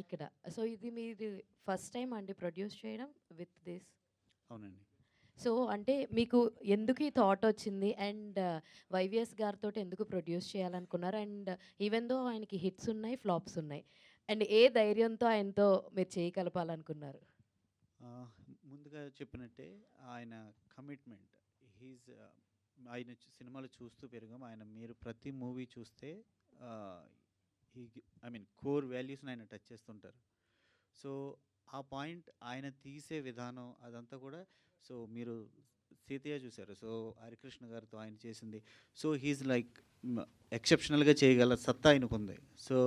ఇక్కడ. సో, ఇది మీరు ఫస్ట్ టైమ్ అండి ప్రొడ్యూస్ చేయడం విత్ దిస్? అవునండి. సో, అంటే మీకు ఎందుకు ఈ థాట్ వచ్చింది? అండ్ వైవిఎస్ గారితోటి ఎందుకు ప్రొడ్యూస్ చేయాలనుకున్నారు? అండ్ ఈవెన్ దో ఆయనకి హిట్స్ ఉన్నాయి, ఫ్లాప్స్ ఉన్నాయి. అండ్ ఏ ధైర్యంతో ఆయనతో మీరు చేయగలపాలనుకున్నారు? ముందుగా చెప్పినట్టే ఆయన కమిట్మెంట్ హీజ్ ఆయన సినిమాలు చూస్తూ పెరిగాం. ఆయన మీరు ప్రతి మూవీ చూస్తే హీ ఐ మీన్ కోర్ వాల్యూస్ని ఆయన టచ్ చేస్తుంటారు. సో ఆ పాయింట్ ఆయన తీసే విధానం అదంతా కూడా. సో మీరు సీతయ్య చూశారు. సో హరికృష్ణ గారితో ఆయన చేసింది. సో హీజ్ లైక్ ఎక్సెప్షనల్గా చేయగల సత్తా ఆయనకుంది. సో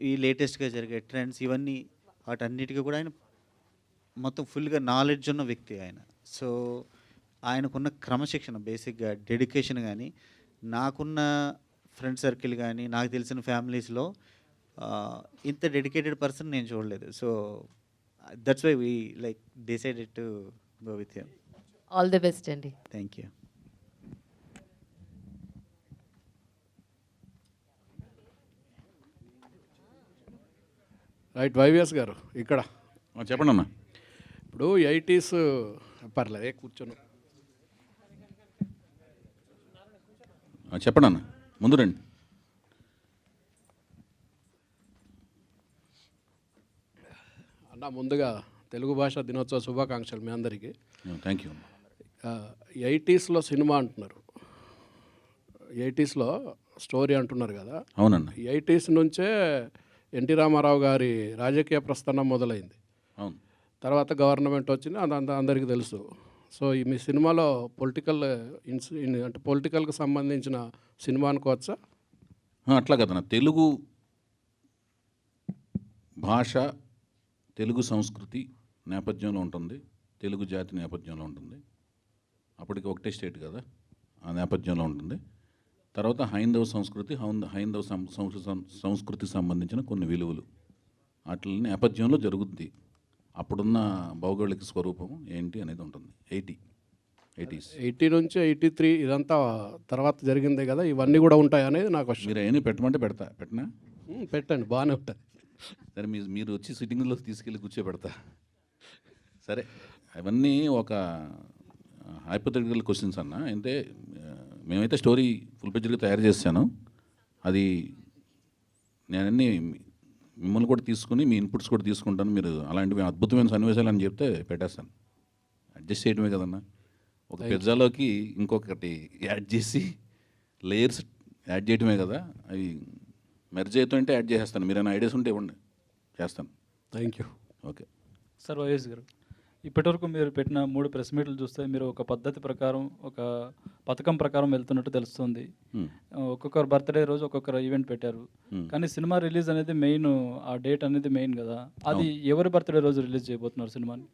ఈ లేటెస్ట్గా జరిగే ట్రెండ్స్ ఇవన్నీ వాటన్నిటికీ కూడా ఆయన మొత్తం ఫుల్గా నాలెడ్జ్ ఉన్న వ్యక్తి ఆయన. సో ఆయనకున్న క్రమశిక్షణ, బేసిక్గా డెడికేషన్ కానీ, నాకున్న ఫ్రెండ్ సర్కిల్ కానీ, నాకు తెలిసిన ఫ్యామిలీస్లో ఇంత డెడికేటెడ్ పర్సన్ నేను చూడలేదు. So that's why we like decided to go with him. All the best అండి. Thank you. Right, YVS garu ఇక్కడ. చెప్పండి అన్న. ఇప్పుడు 80s పర్లేదు కూర్చోను. చెప్పండి అన్న, ముందు రండి. అన్న ముందుగా తెలుగు భాషా దినోత్సవ శుభాకాంక్షలు మీ అందరికీ. Thank you. 80sలో సినిమా అంటున్నారు, 80sలో స్టోరీ అంటున్నారు కదా. అవునన్న. 80s నుంచే ఎన్టీ రామారావు గారి రాజకీయ ప్రస్థానం మొదలైంది. అవును. తర్వాత గవర్నమెంట్ వచ్చింది, అదంతా అందరికీ తెలుసు. సో ఈ మీ సినిమాలో పొలిటికల్ అంటే పొలిటికల్కి సంబంధించిన సినిమా అనుకోవచ్చా? అట్లా కదన్న, తెలుగు భాష, తెలుగు సంస్కృతి నేపథ్యంలో ఉంటుంది, తెలుగు జాతి నేపథ్యంలో ఉంటుంది. అప్పటికి ఒకటే స్టేట్ కదా, ఆ నేపథ్యంలో ఉంటుంది. తర్వాత హైందవ సంస్కృతి, హైందవ సంస్కృతికి సంబంధించిన కొన్ని విలువలు వాటి నేపథ్యంలో జరుగుద్ది. అప్పుడున్న భౌగోళిక స్వరూపం ఏంటి అనేది ఉంటుంది. 80 నుంచి 83 ఇదంతా తర్వాత జరిగిందే కదా, ఇవన్నీ కూడా ఉంటాయి అనేది నాకు క్వశ్చన్. మీరు అవన్నీ పెట్టమంటే పెట్టనా? పెట్టండి, బాగానే ఉంటుంది. సరే, మీరు వచ్చి సిట్టింగ్లో తీసుకెళ్ళి కూర్చోబెడతా. సరే, అవన్నీ ఒక హైపోథెటికల్ క్వశ్చన్స్ అన్న. అంటే మేమైతే స్టోరీ ఫుల్ పేజ్గా తయారు చేశాను. అది నేనన్నీ మిమ్మల్ని కూడా తీసుకుని మీ ఇన్పుట్స్ కూడా తీసుకుంటాను. మీరు అలాంటివి అద్భుతమైన సన్నివేశాలు అని చెప్తే పెట్టేస్తాను. అడ్జస్ట్ చేయడమే కదన్నా. ఒక పిజ్జాలోకి ఇంకొకటి యాడ్ చేసి లేయర్స్ యాడ్ చేయడమే కదా. అవి మెర్జ్ అవుతుంటే యాడ్ చేసేస్తాను. మీరు ఏమైనా ఐడియాస్ ఉంటే ఇవ్వండి, చేస్తాను. Thank you. Okay sir, YS గారు, ఇప్పటివరకు మీరు పెట్టిన 3 ప్రెస్ మీట్లు చూస్తే మీరు ఒక పద్ధతి ప్రకారం, ఒక పథకం ప్రకారం వెళ్తున్నట్టు తెలుస్తుంది. ఒక్కొక్కరు బర్త్డే రోజు ఒక్కొక్కరు ఈవెంట్ పెట్టారు. కానీ సినిమా రిలీజ్ అనేది మెయిన్, ఆ డేట్ అనేది మెయిన్ కదా. అది ఎవరి బర్త్డే రోజు రిలీజ్ చేయబోతున్నారు సినిమాని?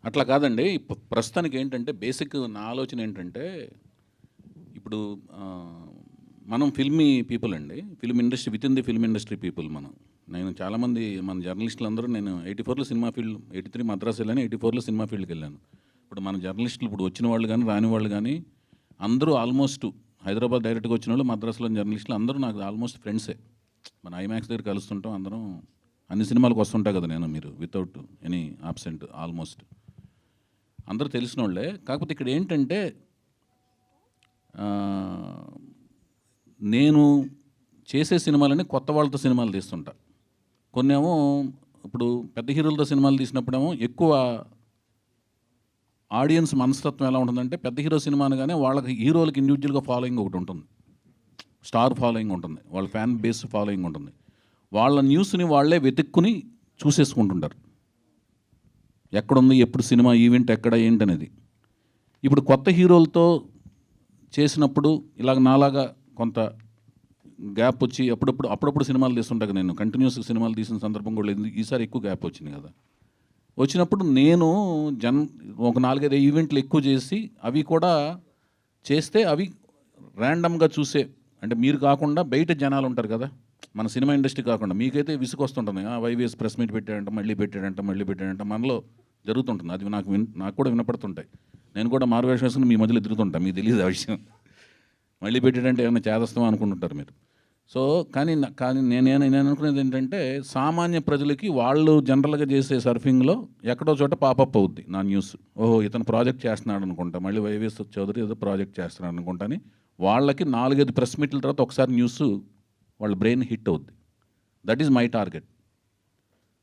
అట్లా కాదండి. ప్రస్తుతానికి ఏంటంటే బేసిక్ నా ఆలోచన ఏంటంటే, ఇప్పుడు మనం ఫిల్మీ పీపుల్ అండి, film industry, with in the film industry people. నేను చాలామంది మన జర్నలిస్టులు అందరూ, నేను 84లో సినిమా ఫీల్డ్, 83 మద్రాసు వెళ్ళాను, 84లో సినిమా ఫీల్డ్కి వెళ్ళాను. ఇప్పుడు మన జర్నలిస్టులు, ఇప్పుడు వచ్చిన వాళ్ళు కానీ రాని వాళ్ళు కానీ అందరూ ఆల్మోస్ట్ హైదరాబాద్ డైరెక్ట్గా వచ్చిన వాళ్ళు, మద్రాసులో జర్నలిస్టులు అందరూ నాకు ఆల్మోస్ట్ ఫ్రెండ్సే. మన ఐమాక్స్ దగ్గర కలుస్తుంటాం అందరం, అన్ని సినిమాలకు వస్తుంటా కదా నేను, మీరు వితౌట్ ఎనీ ఆబ్సెంట్ ఆల్మోస్ట్ అందరూ తెలిసిన వాళ్ళే. కాకపోతే ఇక్కడ ఏంటంటే నేను చేసే సినిమాలని కొత్త వాళ్ళతో సినిమాలు తీస్తుంటా. కొన్నేమో ఇప్పుడు పెద్ద హీరోలతో సినిమాలు తీసినప్పుడేమో ఎక్కువ ఆడియన్స్ మనస్తత్వం ఎలా ఉంటుందంటే, పెద్ద హీరో సినిమా అనగానే వాళ్ళకి హీరోలకి ఇండివిజువల్గా ఫాలోయింగ్ ఒకటి ఉంటుంది, స్టార్ ఫాలోయింగ్ ఉంటుంది, వాళ్ళ ఫ్యాన్ బేస్ ఫాలోయింగ్ ఉంటుంది. వాళ్ళ న్యూస్ని వాళ్ళే వెతుక్కుని చూసేసుకుంటుంటారు, ఎక్కడుంది, ఎప్పుడు సినిమా ఈవెంట్ ఎక్కడ ఏంటనేది. ఇప్పుడు కొత్త హీరోలతో చేసినప్పుడు ఇలాగ నాలాగా కొంత గ్యాప్ వచ్చి అప్పుడప్పుడు సినిమాలు తీస్తుంటా. నేను కంటిన్యూస్గా సినిమాలు తీసిన సందర్భం కూడా లేదు. ఈసారి ఎక్కువ గ్యాప్ వచ్చింది కదా. వచ్చినప్పుడు నేను ఒక 4-5 ఈవెంట్లు ఎక్కువ చేసి అవి కూడా చేస్తే అవి ర్యాండమ్గా చూసే, అంటే మీరు కాకుండా బయట జనాలు ఉంటారు కదా, మన సినిమా ఇండస్ట్రీ కాకుండా. మీకైతే విసుగు వస్తుంటుంది, వైవిఎస్ ప్రెస్ మీట్ పెట్టాడంట, మళ్ళీ పెట్టాడంట మనలో జరుగుతుంటుంది. అది నాకు కూడా వినపడుతుంటాయి. నేను కూడా మారువేషం వేసుకుని మీ మధ్యలో తిరుగుతుంటా, మీకు తెలియదు ఆ విషయం. మళ్ళీ పెట్టాడంటే ఏమైనా చేదస్తామా అనుకుంటుంటారు మీరు. సో కానీ నేను అనుకునేది ఏంటంటే సామాన్య ప్రజలకి వాళ్ళు జనరల్గా చేసే సర్ఫింగ్లో ఎక్కడో చోట పాపప్ అవుద్ది నా న్యూస్. ఓహో ఇతను ప్రాజెక్ట్ చేస్తున్నాడు అనుకుంటా, మళ్ళీ వైవిఎస్ చౌదరి ఏదో ప్రాజెక్ట్ చేస్తున్నాడు అనుకుంటా అని వాళ్ళకి 4-5 ప్రెస్ మీట్ల తర్వాత ఒకసారి న్యూస్ వాళ్ళ బ్రెయిన్ హిట్ అవుద్ది. That is my target.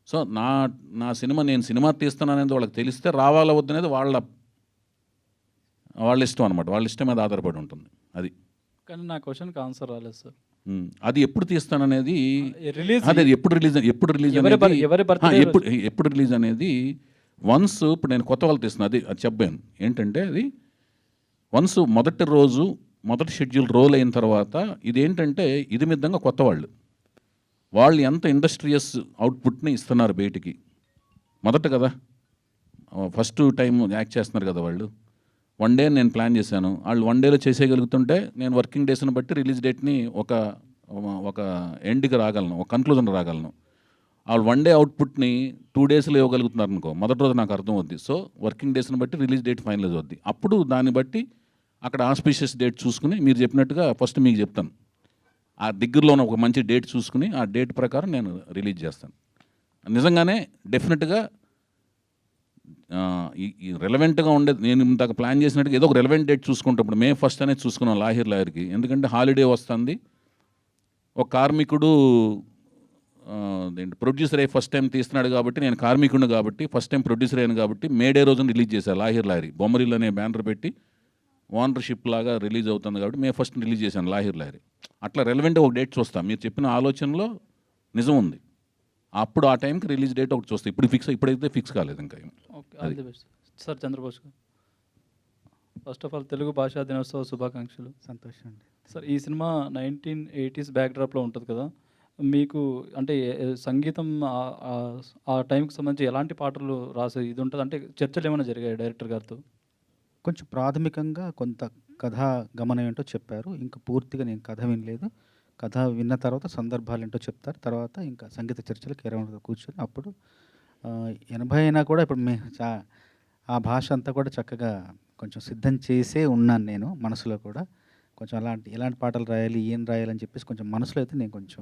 So నా నేను సినిమా తీస్తున్నాననేది వాళ్ళకి తెలిస్తే రావాలా వద్దనేది వాళ్ళ ఇష్టం అనమాట. వాళ్ళ ఇష్టం మీద ఆధారపడి ఉంటుంది అది. కానీ నా క్వశ్చన్కి ఆన్సర్ రాలేదు సార్. అది ఎప్పుడు తీస్తాననేది రిలీజ్ అదే ఎప్పుడు రిలీజ్ ఎప్పుడు రిలీజ్ అనేది వన్స్ ఇప్పుడు నేను కొత్త వాళ్ళు తీస్తున్నా అది చెప్పాను ఏంటంటే అది వన్స్ మొదటి షెడ్యూల్ రోల్ అయిన తర్వాత ఇదేంటంటే ఇది మిద్దంగా కొత్త వాళ్ళు ఎంత ఇండస్ట్రియస్ అవుట్పుట్ని ఇస్తున్నారు బయటికి మొదట కదా, ఫస్ట్ టైం యాక్ట్ చేస్తున్నారు కదా వాళ్ళు. 1 డే నేను ప్లాన్ చేశాను, వాళ్ళు 1 డేలో చేసేయగలుగుతుంటే నేను వర్కింగ్ డేస్ని బట్టి రిలీజ్ డేట్ని ఒక ఎండ్కి రాగలను, ఒక కన్క్లూజన్ రాగలను. వాళ్ళు 1 డే అవుట్పుట్ని 2 డేస్లో ఇవ్వగలుగుతున్నారు అనుకో, మొదటి రోజు నాకు అర్థం అవుద్ది. సో వర్కింగ్ డేస్ని బట్టి రిలీజ్ డేట్ ఫైనలైజ్ అవుద్ది. అప్పుడు దాన్ని బట్టి అక్కడ ఆస్పిషియస్ డేట్ చూసుకుని మీరు చెప్పినట్టుగా ఫస్ట్ మీకు చెప్తాను, ఆ దగ్గరలో ఉన్న ఒక మంచి డేట్ చూసుకుని ఆ డేట్ ప్రకారం నేను రిలీజ్ చేస్తాను. నిజంగానే డెఫినెట్గా ఈ రెలవెంట్గా ఉండేది నేను ఇందాక ప్లాన్ చేసినట్టుగా ఏదో ఒక రెలవెంట్ డేట్ చూసుకుంటే ఇప్పుడు May 1 అనేది చూసుకున్నాం లాయర్కి, ఎందుకంటే హాలిడే వస్తుంది. ఒక కార్మికుడు ప్రొడ్యూసర్ అయ్యి ఫస్ట్ టైం తీస్తున్నాడు కాబట్టి, నేను కార్మికుడిని కాబట్టి ఫస్ట్ టైం ప్రొడ్యూసర్ అయ్యాను కాబట్టి మే డే రోజున రిలీజ్ చేశాను లాయర్ బొమ్మరిల్లు అనే బ్యానర్ పెట్టి ఓనర్షిప్ లాగా రిలీజ్ అవుతుంది కాబట్టి May 1 రిలీజ్ చేశాను లాయర్. అట్లా రెలవెంట్గా ఒక డేట్ చూస్తాం. మీరు చెప్పిన ఆలోచనలో నిజం ఉంది. అప్పుడు ఆ టైంకి రిలీజ్ డేట్ ఒకటి చూస్తాం. ఇప్పుడైతే ఫిక్స్ కాలేదు ఇంకా. Okay, all the best sir. Chandrabose garu, first of all Telugu భాషా దినోత్సవ శుభాకాంక్షలు. సంతోషం అండి. సార్ ఈ సినిమా 1980s బ్యాక్డ్రాప్లో ఉంటుంది కదా, మీకు అంటే సంగీతం ఆ టైంకి సంబంధించి ఎలాంటి పాటలు రాసే ఇది ఉంటుంది, అంటే చర్చలు ఏమైనా జరిగాయి డైరెక్టర్ గారితో? కొంచెం ప్రాథమికంగా కొంత కథా గమనం ఏంటో చెప్పారు. ఇంకా పూర్తిగా నేను కథ వినలేదు. కథ విన్న తర్వాత సందర్భాలు ఏంటో చెప్తారు. తర్వాత ఇంకా సంగీత చర్చలకు అరౌండ్గా కూర్చొని అప్పుడు 80 అయినా కూడా ఇప్పుడు ఆ భాష అంతా కూడా చక్కగా కొంచెం సిద్ధం చేసే ఉన్నాను నేను మనసులో కూడా. కొంచెం ఎలాంటి పాటలు రాయాలి, ఏం రాయాలని చెప్పేసి కొంచెం మనసులో అయితే నేను కొంచెం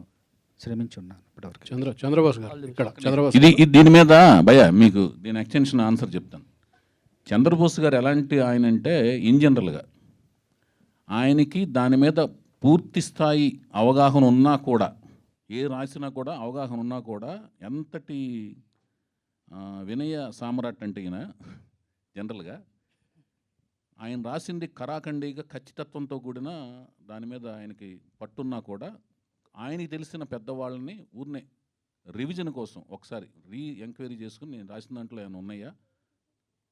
శ్రమించి ఉన్నాను ఇప్పటివరకు. చంద్రబోస్ గారు ఇక్కడ చంద్రబోస్ ఇది దీని మీద భయ్యా మీకు దీని ఎక్స్టెన్షన్ ఆన్సర్ చెప్తాను. చంద్రబోస్ గారు ఎలాంటి ఆయన అంటే ఇన్ జనరల్గా ఆయనకి దాని మీద పూర్తి స్థాయి అవగాహన ఉన్నా కూడా, ఏ రాసినా కూడా అవగాహన ఉన్నా కూడా, ఎంతటి వినయ సామ్రాట్ అంటే ఈయన జనరల్గా ఆయన రాసింది కరాఖండిగా ఖచ్చితత్వంతో కూడిన దాని మీద ఆయనకి పట్టున్నా కూడా ఆయనకి తెలిసిన పెద్దవాళ్ళని ఊరినే రివిజన్ కోసం ఒకసారి ఎంక్వైరీ చేసుకుని నేను రాసిన దాంట్లో ఏమైనా ఉన్నాయా,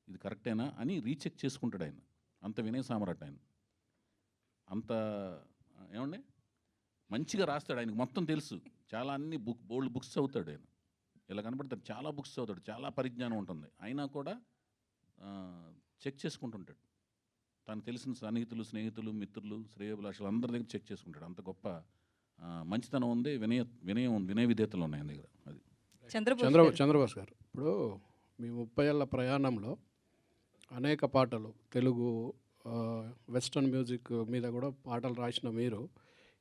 ఇది కరెక్టేనా అని రీచెక్ చేసుకుంటాడు ఆయన. అంత వినయ సామ్రాట్ ఆయన. అంత ఏమండి మంచిగా రాస్తాడు. ఆయనకు మొత్తం తెలుసు. చాలా అన్ని బోల్డ్ బుక్స్ చదువుతాడు ఆయన. ఇలా కనపడతాడు, చాలా బుక్స్ చదువుతాడు, చాలా పరిజ్ఞానం ఉంటుంది. అయినా కూడా చెక్ చేసుకుంటుంటాడు. తను తెలిసిన సన్నిహితులు, స్నేహితులు, మిత్రులు, శ్రేయోభిలాషులు అందరి దగ్గర చెక్ చేసుకుంటాడు. అంత గొప్ప మంచితనం ఉంది, వినయ విధేతలు ఉన్నాయి ఆయన దగ్గర. అది చంద్రబోస్ గారు, ఇప్పుడు మీ 30 ఏళ్ళ ప్రయాణంలో అనేక పాటలు తెలుగు వెస్ట్రన్ మ్యూజిక్ మీద కూడా పాటలు రాసిన మీరు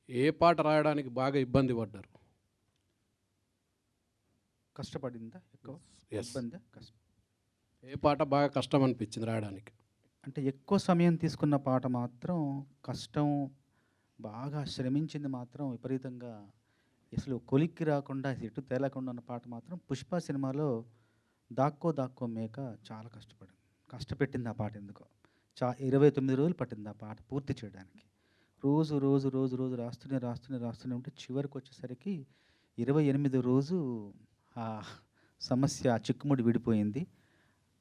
ఏ పాట రాయడానికి బాగా ఇబ్బంది పడ్డారు? కష్టపడిందా ఎక్కువ? ఇబ్బందా? ఏ పాట బాగా కష్టం అనిపించింది రాయడానికి? అంటే ఎక్కువ సమయం తీసుకున్న పాట మాత్రం కష్టం, బాగా శ్రమించింది మాత్రం విపరీతంగా, అసలు కొలిక్కి రాకుండా ఎటు తేలకుండా ఉన్న పాట మాత్రం పుష్ప సినిమాలో దాక్కో మేక చాలా కష్టపెట్టింది ఆ పాట. ఎందుకో 29 రోజులు పట్టింది ఆ పాట పూర్తి చేయడానికి. రోజు రాస్తూనే ఉంటే చివరికి వచ్చేసరికి 28 రోజు ఆ సమస్య, ఆ చిక్కుముడి విడిపోయింది.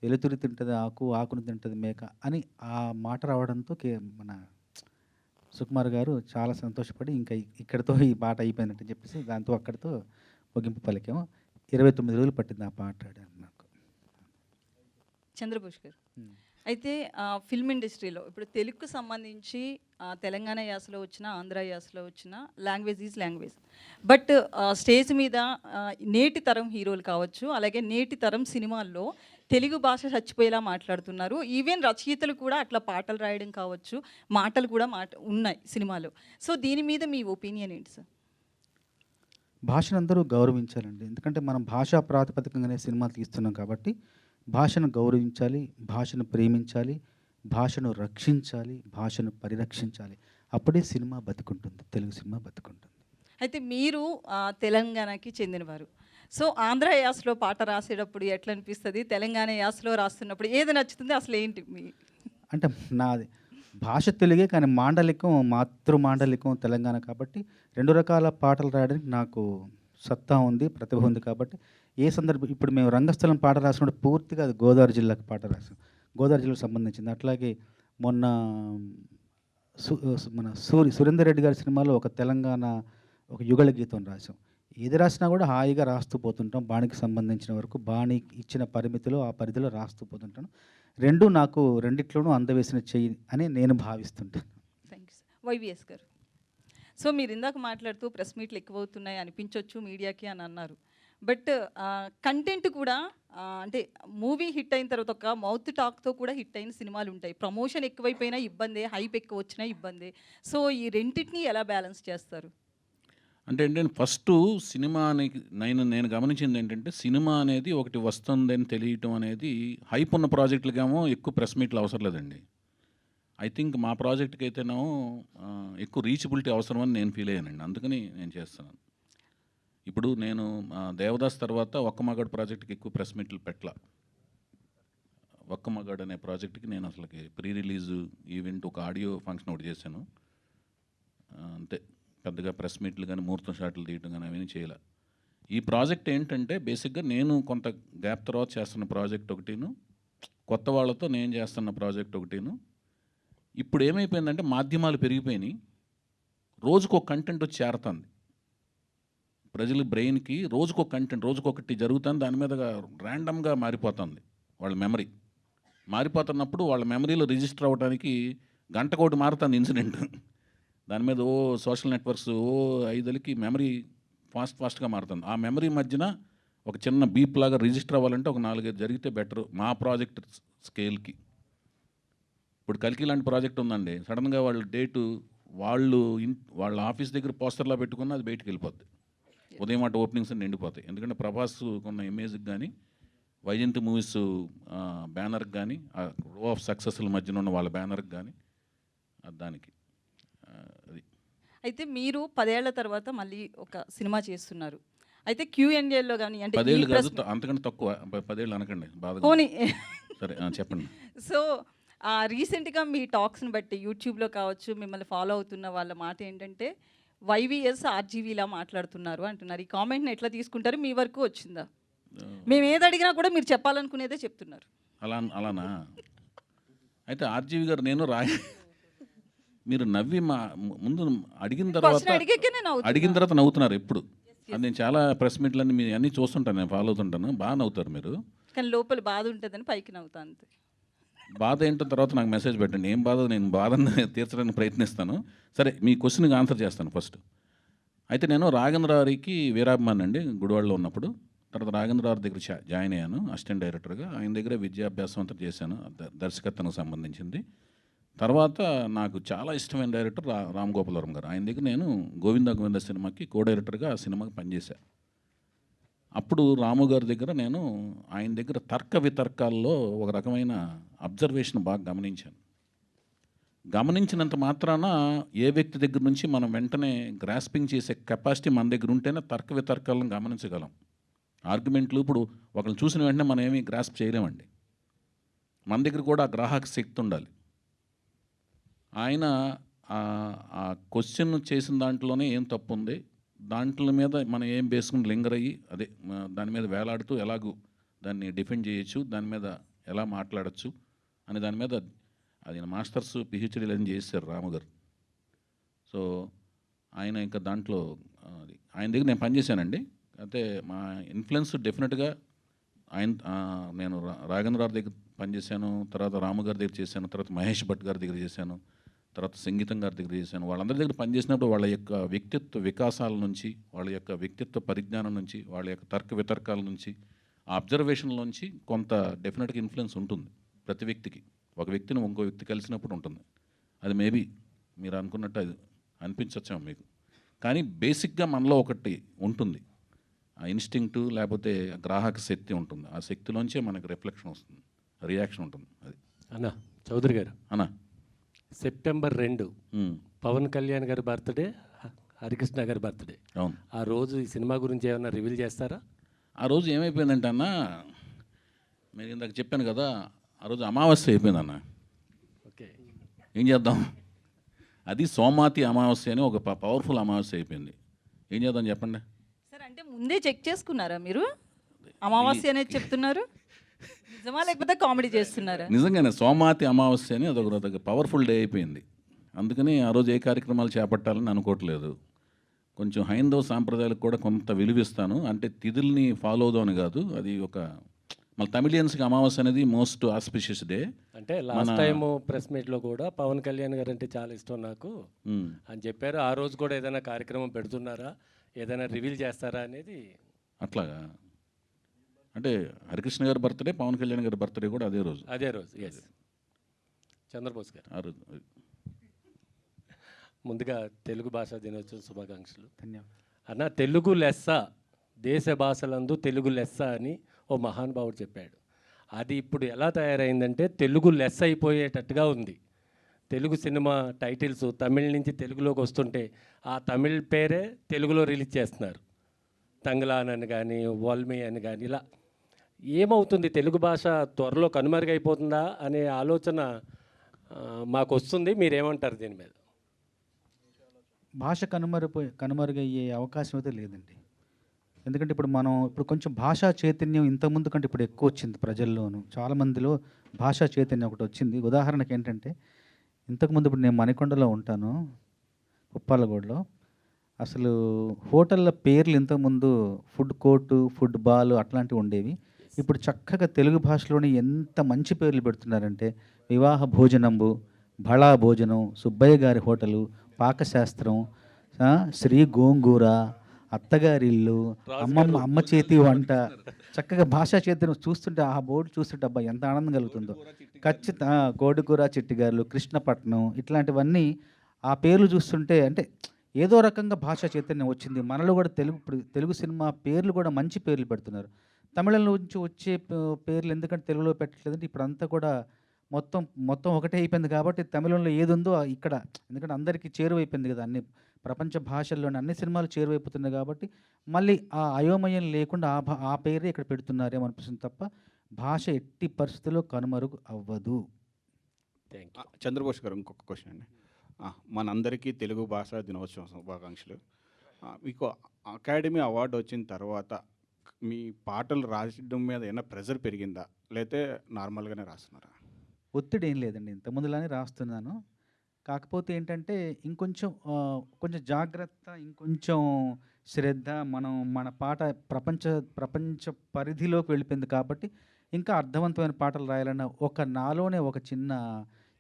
వెలుతురు తింటుంది ఆకును తింటుంది మేక అని ఆ మాట రావడంతో మన సుకుమార్ గారు చాలా సంతోషపడి ఇంకా ఇక్కడితో ఈ పాట అయిపోయిందంటే చెప్పేసి దాంతో అక్కడితో ముగింపు పలికాము. 29 రోజులు పట్టింది ఆ పాట నాకు. చంద్రబోస్ గారు, అయితే ఫిల్మ్ ఇండస్ట్రీలో ఇప్పుడు తెలుగుకు సంబంధించి తెలంగాణ యాసలో వచ్చిన, ఆంధ్ర యాసలో వచ్చిన language is language. But stage మీద నేటి తరం హీరోలు కావచ్చు, అలాగే నేటి తరం సినిమాల్లో తెలుగు భాష చచ్చిపోయేలా మాట్లాడుతున్నారు. ఈవెన్ రచయితలు కూడా అట్లా పాటలు రాయడం కావచ్చు, మాటలు కూడా ఉన్నాయి సినిమాలో. సో దీని మీద మీ ఒపీనియన్ ఏంటి సార్? భాషను అందరూ గౌరవించాలండి. ఎందుకంటే మనం భాషా ప్రాతిపదికంగానే సినిమాలు తీస్తున్నాం కాబట్టి భాషను గౌరవించాలి, భాషను ప్రేమించాలి, భాషను రక్షించాలి, భాషను పరిరక్షించాలి. అప్పుడే సినిమా బతికుంటుంది. తెలుగు సినిమా బతికుంటుంది. అయితే మీరు తెలంగాణకి చెందినవారు. సో ఆంధ్ర యాసలో పాట రాసేటప్పుడు ఎట్లా అనిపిస్తుంది? తెలంగాణ యాసలో రాస్తున్నప్పుడు ఏది నచ్చుతుంది? అసలు ఏంటి మీ అంటే నాది భాష తెలుగే కానీ మాండలికం మాతృ మాండలికం తెలంగాణ కాబట్టి 2 రకాల పాటలు రాయడానికి నాకు సత్తా ఉంది, ప్రతిభ ఉంది కాబట్టి ఏ సందర్భం ఇప్పుడు మేము రంగస్థలం పాట రాసినప్పుడు పూర్తిగా అది గోదావరి జిల్లాకు పాట రాసాం. గోదావరి జిల్లాకు సంబంధించింది. అట్లాగే మొన్న మన సురేందర్ రెడ్డి గారి సినిమాలో ఒక తెలంగాణ ఒక యుగళ గీతం రాసాం. ఏది రాసినా కూడా హాయిగా రాస్తూ పోతుంటాం. బాణికి సంబంధించిన వరకు బాణి ఇచ్చిన పరిమితిలో ఆ పరిధిలో రాస్తూ పోతుంటాను. రెండు నాకు రెండిట్లోనూ అందవేసిన చెయ్యి అని నేను భావిస్తుంటాను. Thank you sir. YVS garu, so మీరు ఇందాక మాట్లాడుతూ ప్రెస్ మీట్లు ఎక్కువ అవుతున్నాయి అనిపించవచ్చు మీడియాకి అని అన్నారు. బట్ కంటెంట్ కూడా అంటే మూవీ హిట్ అయిన తర్వాత ఒక మౌత్ టాక్తో కూడా హిట్ అయిన సినిమాలు ఉంటాయి. ప్రమోషన్ ఎక్కువైపోయినా ఇబ్బందే, హైప్ ఎక్కువ వచ్చినా ఇబ్బందే. సో ఈ రెండింటిని ఎలా బ్యాలెన్స్ చేస్తారు? అంటే ఏంటంటే ఫస్ట్ సినిమానికి నేను గమనించింది ఏంటంటే సినిమా అనేది ఒకటి వస్తుందని తెలియటం అనేది హైప్ ఉన్న ప్రాజెక్టులకేమో ఎక్కువ ప్రెస్ మీట్లు అవసరం లేదండి. ఐ థింక్ మా ప్రాజెక్ట్కి అయితేనేమో ఎక్కువ రీచబిలిటీ అవసరం అని నేను ఫీల్ అయ్యానండి. అందుకని నేను చేస్తున్నాను. ఇప్పుడు నేను దేవదాస్ తర్వాత ఒక్క మగాడు ప్రాజెక్ట్కి ఎక్కువ ప్రెస్ మీట్లు పెట్టలా. ఒక్క మగాడు అనే ప్రాజెక్ట్కి నేను అసలుకి ప్రీ రిలీజ్ ఈవెంట్ ఒక ఆడియో ఫంక్షన్ ఒకటి చేశాను అంతే. పెద్దగా ప్రెస్ మీట్లు కానీ ముహూర్తం షాట్లు తీయటం కానీ అవన్నీ చేయలే. ఈ ప్రాజెక్ట్ ఏంటంటే బేసిక్గా నేను కొంత గ్యాప్ తర్వాత చేస్తున్న ప్రాజెక్ట్ ఒకటిను, కొత్త వాళ్ళతో నేను చేస్తున్న ప్రాజెక్ట్ ఒకటిను. ఇప్పుడు ఏమైపోయిందంటే మాధ్యమాలు పెరిగిపోయినాయి, రోజుకో కంటెంట్ వచ్చి చేరుతుంది ప్రజల బ్రెయిన్కి. రోజుకో కంటెంట్ రోజుకొకటి జరుగుతుంది, దాని మీద ర్యాండమ్గా మారిపోతుంది వాళ్ళ మెమరీ. మారిపోతున్నప్పుడు వాళ్ళ మెమరీలో రిజిస్టర్ అవ్వడానికి గంటకోటి మారుతుంది ఇన్సిడెంట్. దాని మీద సోషల్ నెట్వర్క్స్ 5 మెమరీ ఫాస్ట్గా మారుతుంది. ఆ మెమరీ మధ్యన ఒక చిన్న బీప్ లాగా రిజిస్టర్ అవ్వాలంటే ఒక 4-5 జరిగితే బెటర్ మా ప్రాజెక్ట్ స్కేల్కి. ఇప్పుడు కల్కి లాంటి ప్రాజెక్ట్ ఉందండి, సడన్గా వాళ్ళ డేటు వాళ్ళ ఆఫీస్ దగ్గర పోస్టర్లా పెట్టుకున్న అది బయటికి వెళ్ళిపోద్ది. ఉదయం అటు ఓపెనింగ్స్ నిండిపోతాయి. ఎందుకంటే ప్రభాస్ ఉన్న ఇమేజ్కి కానీ వైజయంతి మూవీస్ బ్యానర్కి కానీ ఆ రో ఆఫ్ సక్సెస్ల మధ్యన ఉన్న వాళ్ళ బ్యానర్కి కానీ దానికి అది. అయితే మీరు 10 ఏళ్ల తర్వాత మళ్ళీ ఒక సినిమా చేస్తున్నారు. అయితే Q&Aలో కానీ అంటే 10 ఏళ్ళు కాదు, అంతకంటే తక్కువ. 10 ఏళ్ళు అనకండి బాధ. పోనీ సరే చెప్పండి. సో రీసెంట్గా మీ టాక్స్ని బట్టి యూట్యూబ్లో కావచ్చు మిమ్మల్ని ఫాలో అవుతున్న వాళ్ళ మాట ఏంటంటే వైవిఎస్ ఆర్జీవీలా మాట్లాడుతున్నారు అంటున్నారు. ఈ కామెంట్ని ఎట్లా తీసుకుంటారు? మీ వరకు వచ్చిందా? మేము ఏది అడిగినా కూడా మీరు చెప్పాలనుకునేదే చెప్తున్నారు. అలానా? అయితే ఆర్జీవి గారు నేను మీరు నవ్వి ముందు అడిగిన తర్వాత నవ్వుతున్నారు ఎప్పుడు. అది నేను చాలా ప్రెస్ మీట్లన్నీ మీ అన్నీ చూస్తుంటాను, నేను ఫాలో అవుతుంటాను. బాగా నవ్వుతారు మీరు. కానీ లోపల బాధ ఉంటుందని పైకి నవ్వుతా అంతే. బాధ ఏంటో తర్వాత నాకు మెసేజ్ పెట్టండి. ఏం బాధ, నేను బాధను తీర్చడానికి ప్రయత్నిస్తాను. సరే, మీ క్వశ్చన్కి ఆన్సర్ చేస్తాను ఫస్ట్. అయితే నేను రాఘవేంద్రరావుకి వీరాభిమాని అండి గుడివాడలో ఉన్నప్పుడు. తర్వాత రాఘవేంద్రరావు దగ్గర జాయిన్ అయ్యాను అసిస్టెంట్ డైరెక్టర్గా. ఆయన దగ్గర విద్యాభ్యాసం అంతా చేశాను, దర్శకత్వకు సంబంధించింది. తర్వాత నాకు చాలా ఇష్టమైన డైరెక్టర్ రామ్ గోపాలవరం గారు. ఆయన దగ్గర నేను గోవింద సినిమాకి కో డైరెక్టర్గా ఆ సినిమాకి పనిచేశాను. అప్పుడు రాము గారి దగ్గర నేను ఆయన దగ్గర తర్క వితర్కాల్లో ఒక రకమైన అబ్జర్వేషన్ బాగా గమనించాను. గమనించినంత మాత్రాన ఏ వ్యక్తి దగ్గర నుంచి మనం వెంటనే గ్రాస్పింగ్ చేసే కెపాసిటీ మన దగ్గర ఉంటేనే తర్క వితర్కాలను గమనించగలం. ఆర్గ్యుమెంట్లు ఇప్పుడు ఒకరిని చూసిన వెంటనే మనం ఏమీ గ్రాస్ప్ చేయలేమండి. మన దగ్గర కూడా ఆ గ్రాహక శక్తి ఉండాలి. ఆయన ఆ క్వశ్చన్ చేసిన దాంట్లోనే ఏం తప్పు ఉంది, దాంట్లో మీద మనం ఏం బేసుకుని లింగర్ అయ్యి అదే దాని మీద వేలాడుతూ ఎలాగూ దాన్ని డిఫెండ్ చేయొచ్చు, దాని మీద ఎలా మాట్లాడచ్చు అనే దాని మీద అది మాస్టర్స్ పిహెచ్డీలు అని చేశారు రాము గారు. సో ఆయన ఇంకా దాంట్లో ఆయన దగ్గర నేను పనిచేశానండి. అయితే మా ఇన్ఫ్లుయెన్స్ డెఫినెట్గా నేను రాఘవేంద్రరావు దగ్గర పనిచేశాను, తర్వాత రాము గారి దగ్గర చేశాను, తర్వాత మహేష్ భట్ గారి దగ్గర చేశాను, తర్వాత సంగీతం గారి దగ్గర చేశాను. వాళ్ళందరి దగ్గర పనిచేసినప్పుడు వాళ్ళ యొక్క వ్యక్తిత్వ వికాసాల నుంచి, వాళ్ళ యొక్క వ్యక్తిత్వ పరిజ్ఞానం నుంచి, వాళ్ళ యొక్క తర్క వితర్కాల నుంచి, ఆ అబ్జర్వేషన్ల నుంచి కొంత డెఫినెట్గా ఇన్ఫ్లుయెన్స్ ఉంటుంది ప్రతి వ్యక్తికి. ఒక వ్యక్తిని ఇంకో వ్యక్తి కలిసినప్పుడు ఉంటుంది. అది మేబీ మీరు అనుకున్నట్టు అది అనిపించచ్చేమో మీకు. కానీ బేసిక్గా మనలో ఒకటి ఉంటుంది, ఆ ఇన్స్టింక్టు లేకపోతే గ్రాహక శక్తి ఉంటుంది. ఆ శక్తిలోంచే మనకు రిఫ్లెక్షన్ వస్తుంది, రియాక్షన్ ఉంటుంది. అది అన్న చౌదరి గారు, అన్నా. సెప్టెంబర్ 2 పవన్ కళ్యాణ్ గారి బర్త్డే, హరికృష్ణ గారి బర్త్డే. అవును. ఆ రోజు ఈ సినిమా గురించి ఏమైనా రివీల్ చేస్తారా? ఆ రోజు ఏమైపోయిందంటే అన్న, మీరు ఇందాక చెప్పాను కదా, ఆ రోజు అమావాస్య అయిపోయిందన్న. ఓకే, ఏం చేద్దాం, అది సోమాతి అమావాస్య అని ఒక పవర్ఫుల్ అమావాస్య అయిపోయింది. ఏం చేద్దాం చెప్పండి. సార్ అంటే ముందే చెక్ చేసుకున్నారా మీరు? అమావాస్య అనేది చెప్తున్నారు, నిజమా లేకపోతే కామెడీ చేస్తున్నారా? నిజంగానే సోమాతి అమావాస్య అని అదొక పవర్ఫుల్ డే అయిపోయింది. అందుకని ఆ రోజు ఏ కార్యక్రమాలు చేపట్టాలని అనుకోవట్లేదు. కొంచెం హైందవ సాంప్రదాయాలకు కూడా కొంత విలువిస్తాను, అంటే తిథుల్ని ఫాలో అవుదామని కాదు. అది ఒక మన తమిళియన్స్కి అమావాస్య అనేది మోస్ట్ ఆస్పిషియస్ డే. అంటే లాస్ట్ టైం ప్రెస్ మీట్లో కూడా పవన్ కళ్యాణ్ గారు అంటే చాలా ఇష్టం నాకు అని చెప్పారు. ఆ రోజు కూడా ఏదైనా కార్యక్రమం పెడుతున్నారా, ఏదైనా రివీల్ చేస్తారా అనేది? అట్లాగా అంటే హరికృష్ణ గారి బర్త్డే, పవన్ కళ్యాణ్ గారి బర్త్డే కూడా అదే రోజు. ఎస్. చంద్రబోస్ గారు, ఆ రోజు. ముందుగా తెలుగు భాషా దినోత్సవం శుభాకాంక్షలు. ధన్యవాదాలు అన్న. తెలుగు లెస్స, దేశ భాషలందు తెలుగు లెస్స అని ఓ మహానుభావుడు చెప్పాడు. అది ఇప్పుడు ఎలా తయారైందంటే తెలుగు లెస్స అయిపోయేటట్టుగా ఉంది. తెలుగు సినిమా టైటిల్స్ తమిళ్ నుంచి తెలుగులోకి వస్తుంటే ఆ తమిళ్ పేరే తెలుగులో రిలీజ్ చేస్తున్నారు. తంగ్లాన్ అని కానీ, వాల్మీ అని కానీ, ఇలా ఏమవుతుంది? తెలుగు భాష త్వరలో కనుమరుగైపోతుందా అనే ఆలోచన మాకు వస్తుంది. మీరేమంటారు దీని మీద? భాష కనుమరుగయ్యే అవకాశం అయితే లేదండి. ఎందుకంటే ఇప్పుడు కొంచెం భాషా చైతన్యం ఇంతకుముందు కంటే ఇప్పుడు ఎక్కువ వచ్చింది ప్రజల్లోనూ. చాలామందిలో భాషా చైతన్యం ఒకటి వచ్చింది. ఉదాహరణకి ఏంటంటే, ఇంతకుముందు ఇప్పుడు నేను మణికొండలో ఉంటాను, ఉప్పాలగూడలో. అసలు హోటళ్ళ పేర్లు ఇంతకుముందు ఫుడ్ కోర్టు, ఫుడ్ బాల్ అట్లాంటివి ఉండేవి. ఇప్పుడు చక్కగా తెలుగు భాషలోనే ఎంత మంచి పేర్లు పెడుతున్నారంటే, వివాహ భోజనంబు, బళా భోజనం, సుబ్బయ్య గారి హోటలు, పాకశాస్త్రం, శ్రీ గోంగూర, అత్తగారి ఇల్లు, అమ్మ చేతి వంట. చక్కగా భాషా చైతన్యం చూస్తుంటే, ఆ బోర్డు చూస్తుంటే అబ్బా ఎంత ఆనందం కలుగుతుందో. ఖచ్చితంగా కోడికూర చిట్టిగారులు, కృష్ణపట్నం, ఇట్లాంటివన్నీ ఆ పేర్లు చూస్తుంటే అంటే ఏదో రకంగా భాషా చైతన్యం వచ్చింది. మనలో కూడా తెలుగు సినిమా పేర్లు కూడా మంచి పేర్లు పెడుతున్నారు. తమిళంలో నుంచి వచ్చే పేర్లు ఎందుకంటే తెలుగులో పెట్టట్లేదంటే ఇప్పుడు అంతా కూడా మొత్తం ఒకటే అయిపోయింది. కాబట్టి తమిళంలో ఏది ఉందో ఇక్కడ, ఎందుకంటే అందరికీ చేరువైపోయింది కదా, అన్ని ప్రపంచ భాషల్లోని అన్ని సినిమాలు చేరువైపోతున్నాయి. కాబట్టి మళ్ళీ ఆ అయోమయం లేకుండా ఆ పేరే ఇక్కడ పెడుతున్నారేమో అనిపిస్తుంది తప్ప భాష ఎట్టి పరిస్థితుల్లో కనుమరుగు అవ్వదు. Thank you. చంద్రబోస్ గారు, ఇంకొక క్వశ్చన్ అండి. మనందరికీ తెలుగు భాషా దినోత్సవం శుభాకాంక్షలు. మీకు అకాడమీ అవార్డు వచ్చిన తర్వాత మీ పాటలు రాయడం మీద ఏమైనా ప్రెజర్ పెరిగిందా, లేకపోతే నార్మల్గానే రాస్తున్నారా? ఒత్తిడి ఏం లేదండి, ఇంతకుముందులానే రాస్తున్నాను. కాకపోతే ఏంటంటే కొంచెం జాగ్రత్త, ఇంకొంచెం శ్రద్ధ. మన పాట ప్రపంచ పరిధిలోకి వెళ్ళిపోయింది కాబట్టి ఇంకా అర్థవంతమైన పాటలు రాయాలన్న నాలోనే ఒక చిన్న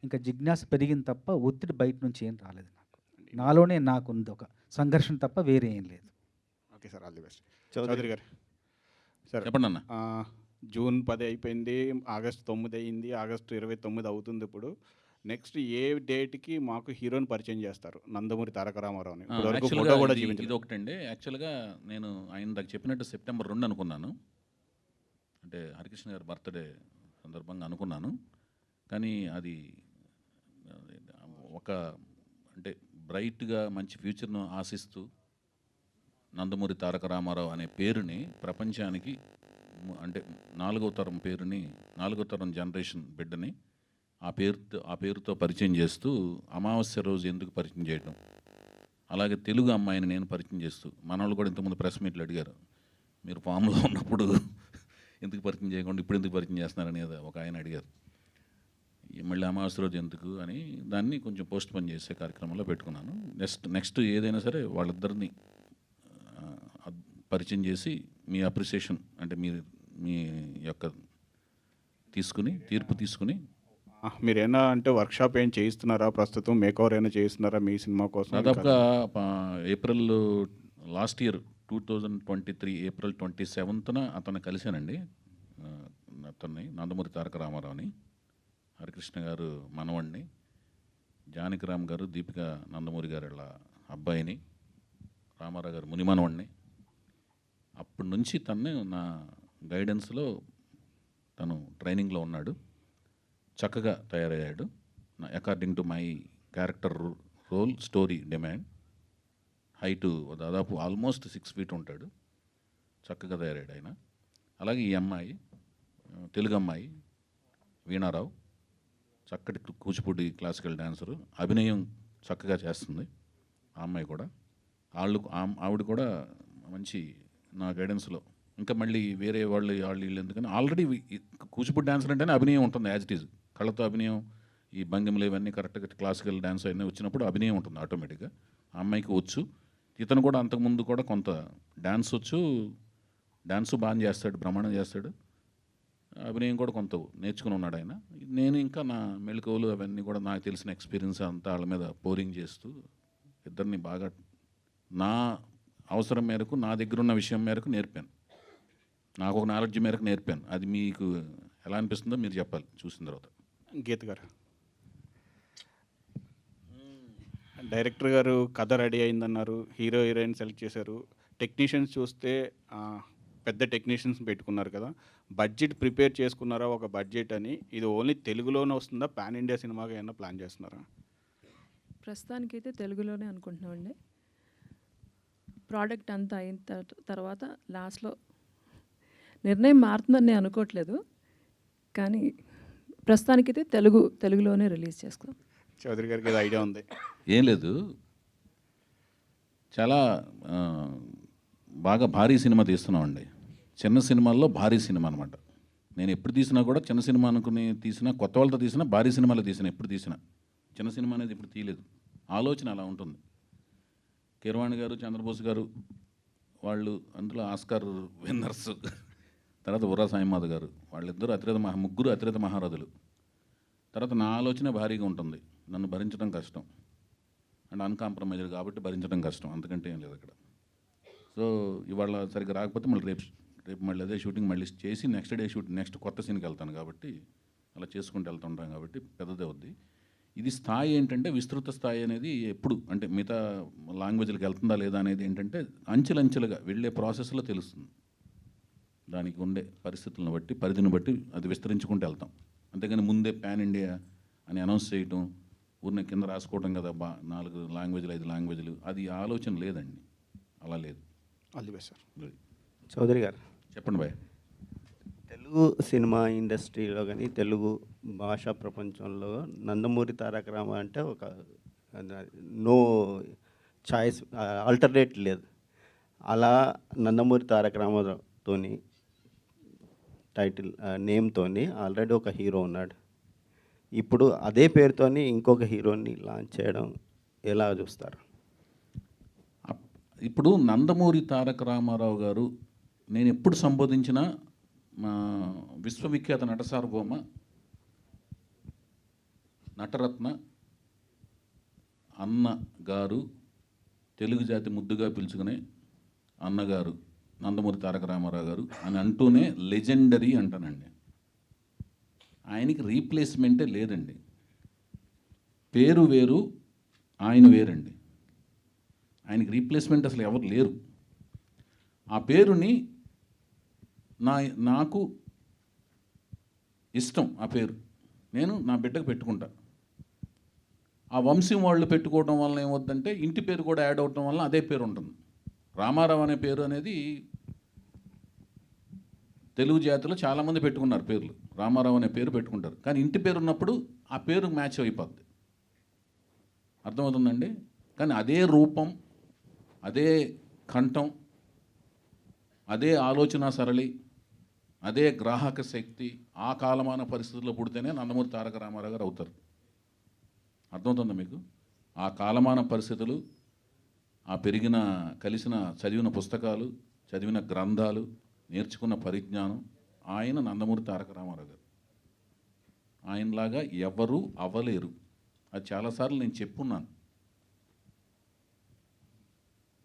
ఇంకా జిజ్ఞాస పెరిగింది తప్ప ఒత్తిడి బయట నుంచి ఏం రాలేదు నాకు. నాలోనే నాకుంది ఒక సంఘర్షణ తప్ప వేరే ఏం లేదు. Okay sir, all the best. Chowdary garu sir, చెప్పండి అన్న. జూన్ 10 అయిపోయింది, ఆగస్టు 9 అయింది, ఆగస్టు 29 అవుతుంది. ఇప్పుడు నెక్స్ట్ ఏ డేట్కి మాకు హీరోని పరిచయం చేస్తారు? నందమూరి తారక రామారావుని. ఫోటో కూడా ఇది ఒకటండి. యాక్చువల్గా నేను ఆయన దాకా చెప్పినట్టు సెప్టెంబర్ 2 అనుకున్నాను, అంటే హరికృష్ణ గారి బర్త్డే సందర్భంగా అనుకున్నాను. కానీ అది అంటే బ్రైట్గా మంచి ఫ్యూచర్ను ఆశిస్తూ నందమూరి తారక రామారావు అనే పేరుని ప్రపంచానికి, అంటే 4వ తరం పేరుని, 4వ తరం జనరేషన్ బిడ్డని ఆ పేరుతో పరిచయం చేస్తూ, అమావాస్య రోజు ఎందుకు పరిచయం చేయడం, అలాగే తెలుగు అమ్మాయిని నేను పరిచయం చేస్తూ, మన వాళ్ళు కూడా ఇంతకుముందు ప్రెస్ మీట్లు అడిగారు, మీరు ఫామ్లో ఉన్నప్పుడు ఎందుకు పరిచయం చేయకుండా ఇప్పుడు ఎందుకు పరిచయం చేస్తున్నారని ఒక ఆయన అడిగారు. మళ్ళీ అమావాస్య రోజు ఎందుకు అని దాన్ని కొంచెం పోస్ట్ పోన్ చేసే కార్యక్రమంలో పెట్టుకున్నాను. నెక్స్ట్ ఏదైనా సరే వాళ్ళిద్దరిని పరిచయం చేసి మీ అప్రిసియేషన్, అంటే మీ యొక్క తీర్పు తీసుకుని మీరేనా అంటే వర్క్షాప్ ఏం చేయిస్తున్నారా? ప్రస్తుతం మేకవర్ ఏమైనా చేయిస్తున్నారా మీ సినిమా కోసం? దాదాపుగా ఏప్రిల్ లాస్ట్ ఇయర్ 2023 ఏప్రిల్ 27న అతను కలిశానండి. అతన్ని నందమూరి తారక రామారావుని, హరికృష్ణ గారు మనవణ్ణి, జానకిరామ్ గారు దీపిక నందమూరి గారి అబ్బాయిని, రామారావు గారు మునిమనవాడిని. అప్పటి నుంచి తను నా గైడెన్స్లో తను ట్రైనింగ్లో ఉన్నాడు. చక్కగా తయారయ్యాడు according to my character role story demand. Height దాదాపు ఆల్మోస్ట్ 6 feet ఉంటాడు. చక్కగా తయారయ్యాడు ఆయన. అలాగే ఈ అమ్మాయి తెలుగు అమ్మాయి వీణారావు, చక్కటి కూచిపూడి క్లాసికల్ డాన్సరు, అభినయం చక్కగా చేస్తుంది ఆ అమ్మాయి కూడా. ఆవిడ కూడా మంచి నా గైడెన్స్లో. ఇంకా మళ్ళీ వేరే వాళ్ళు వీళ్ళు ఎందుకని ఆల్రెడీ కూచిపూడి డాన్సర్ అంటేనే అభినయం ఉంటుంది యాజ్ ఇట్ ఈజ్. కళ్ళతో అభినయం, ఈ భంగిమలు ఇవన్నీ కరెక్ట్గా క్లాసికల్ డాన్స్ అవన్నీ వచ్చినప్పుడు అభినయం ఉంటుంది ఆటోమేటిక్గా. ఆ అమ్మాయికి వచ్చు. ఇతను కూడా అంతకుముందు కూడా కొంత డాన్స్ వచ్చు, డాన్స్ బాగా చేస్తాడు, బ్రహ్మాండం చేస్తాడు. అభినయం కూడా కొంత నేర్చుకుని ఉన్నాడు ఆయన. నేను ఇంకా నా మెళకువలు అవన్నీ కూడా నాకు తెలిసిన ఎక్స్పీరియన్స్ అంతా వాళ్ళ మీద పోరింగ్ చేస్తూ ఇద్దరిని బాగా నా అవసరం మేరకు, నా దగ్గర ఉన్న విషయం మేరకు నేర్పాను. నాకు ఒక నాలెడ్జ్ మేరకు నేర్పాను. అది మీకు ఎలా అనిపిస్తుందో మీరు చెప్పాలి చూసిన తర్వాత. గీత గారు, డైరెక్టర్ గారు కథ రెడీ అయిందన్నారు, హీరో హీరోయిన్ సెలెక్ట్ చేశారు, టెక్నీషియన్స్ చూస్తే పెద్ద టెక్నీషియన్స్ పెట్టుకున్నారు కదా, బడ్జెట్ ప్రిపేర్ చేసుకున్నారా ఒక బడ్జెట్ అని? ఇది ఓన్లీ తెలుగులోనే వస్తుందా, పాన్ ఇండియా సినిమాగా ఏమన్నా ప్లాన్ చేస్తున్నారా? ప్రస్తుతానికైతే తెలుగులోనే అనుకుంటున్నామండి. ప్రోడక్ట్ అంతా అయిన తర్వాత లాస్ట్లో నిర్ణయం మారుతుందని నేను అనుకోవట్లేదు, కానీ ప్రస్తుతానికైతే తెలుగులోనే రిలీజ్ చేసుకుందాం. చౌదరి గారికి ఏదో ఐడియా ఉంది? ఏం లేదు, చాలా బాగా భారీ సినిమా తీస్తున్నామండి. చిన్న సినిమాల్లో భారీ సినిమా అనమాట. నేను ఎప్పుడు తీసినా కూడా చిన్న సినిమా అనుకుని తీసినా, కొత్త వాళ్ళతో తీసినా, భారీ సినిమాలో తీసినా, ఎప్పుడు తీసినా చిన్న సినిమా అనేది ఇప్పుడు తీయలేదు. ఆలోచన అలా ఉంటుంది. కీరవాణి గారు, చంద్రబోస్ గారు వాళ్ళు అందులో ఆస్కార్ విన్నర్స్, తర్వాత ఉర్రా సాయిమాధ గారు, వాళ్ళిద్దరూ ముగ్గురు అతిరథ మహారథులు. తర్వాత నా ఆలోచన భారీగా ఉంటుంది, నన్ను భరించడం కష్టం అండ్ అన్కాంప్రమైజ్డ్ కాబట్టి భరించడం కష్టం, అంతకంటే ఏం లేదు అక్కడ. సో ఇవాళ సరిగ్గా రాకపోతే మళ్ళీ రేపు మళ్ళీ అదే షూటింగ్ మళ్ళీ చేసి నెక్స్ట్ డే నెక్స్ట్ కొత్త సీన్కి వెళ్తాను కాబట్టి అలా చేసుకుంటూ వెళ్తుంటాం కాబట్టి పెద్దదే అవుద్ది. ఇది స్థాయి ఏంటంటే విస్తృత స్థాయి అనేది ఎప్పుడు అంటే మిగతా లాంగ్వేజ్లకు వెళ్తుందా లేదా అనేది ఏంటంటే అంచెలంచెలుగా వెళ్ళే ప్రాసెస్లో తెలుస్తుంది. దానికి ఉండే పరిస్థితులను బట్టి, పరిధిని బట్టి అది విస్తరించుకుంటూ వెళ్తాం. అంతేగాని ముందే పాన్ ఇండియా అని అనౌన్స్ చేయటం, ఊరిని కింద రాసుకోవటం కదా 4 లాంగ్వేజ్లు 5 లాంగ్వేజ్లు, అది ఆలోచన లేదండి, అలా లేదు. All the best sir. Chowdary garu చెప్పండి బాయ్. తెలుగు సినిమా ఇండస్ట్రీలో కానీ తెలుగు భాషా ప్రపంచంలో నందమూరి తారక రామ అంటే ఒక నో చాయిస్, ఆల్టర్నేట్ లేదు. అలా నందమూరి తారక రామతోని టైటిల్ నేమ్తోని ఆల్రెడీ ఒక హీరో ఉన్నాడు. ఇప్పుడు అదే పేరుతోని ఇంకొక హీరోని లాంచ్ చేయడం ఎలా చూస్తారు? ఇప్పుడు నందమూరి తారక రామారావు గారు నేను ఎప్పుడు సంబోధించిన మా విశ్వవిఖ్యాత నట సార్వభౌమ నటరత్న అన్న గారు, తెలుగు జాతి ముద్దుగా పిలుచుకునే అన్నగారు నందమూరి తారక రామారావు గారు అని అంటూనే లెజెండరీ అంటానండి. ఆయనకి రీప్లేస్మెంటే లేదండి. పేరు వేరు, ఆయన వేరండి. ఆయనకి రీప్లేస్మెంట్ అసలు ఎవరు లేరు. ఆ పేరుని నాకు ఇష్టం, ఆ పేరు నేను నా బిడ్డకు పెట్టుకుంటా. ఆ వంశం వాళ్ళు పెట్టుకోవడం వల్ల ఏమవుతుందంటే ఇంటి పేరు కూడా యాడ్ అవడం వల్ల అదే పేరు ఉంటుంది. రామారావు అనే పేరు అనేది తెలుగు జాతిలో చాలామంది పెట్టుకున్నారు పేర్లు, రామారావు అనే పేరు పెట్టుకుంటారు. కానీ ఇంటి పేరు ఉన్నప్పుడు ఆ పేరు మ్యాచ్ అయిపోద్ది, అర్థమవుతుందండి. కానీ అదే రూపం, అదే కంఠం, అదే ఆలోచన సరళి, అదే గ్రాహక శక్తి ఆ కాలమాన పరిస్థితుల్లో పుడితేనే నందమూరి తారక రామారావు గారు అవుతారు. అర్థమవుతుందా మీకు? ఆ కాలమాన పరిస్థితులు, ఆ పెరిగిన కలిసిన చదివిన పుస్తకాలు, చదివిన గ్రంథాలు, నేర్చుకున్న పరిజ్ఞానం, ఆయన నందమూరి తారక రామారావు గారు. ఆయనలాగా ఎవరూ అవ్వలేరు. అది చాలాసార్లు నేను చెప్పున్నాను.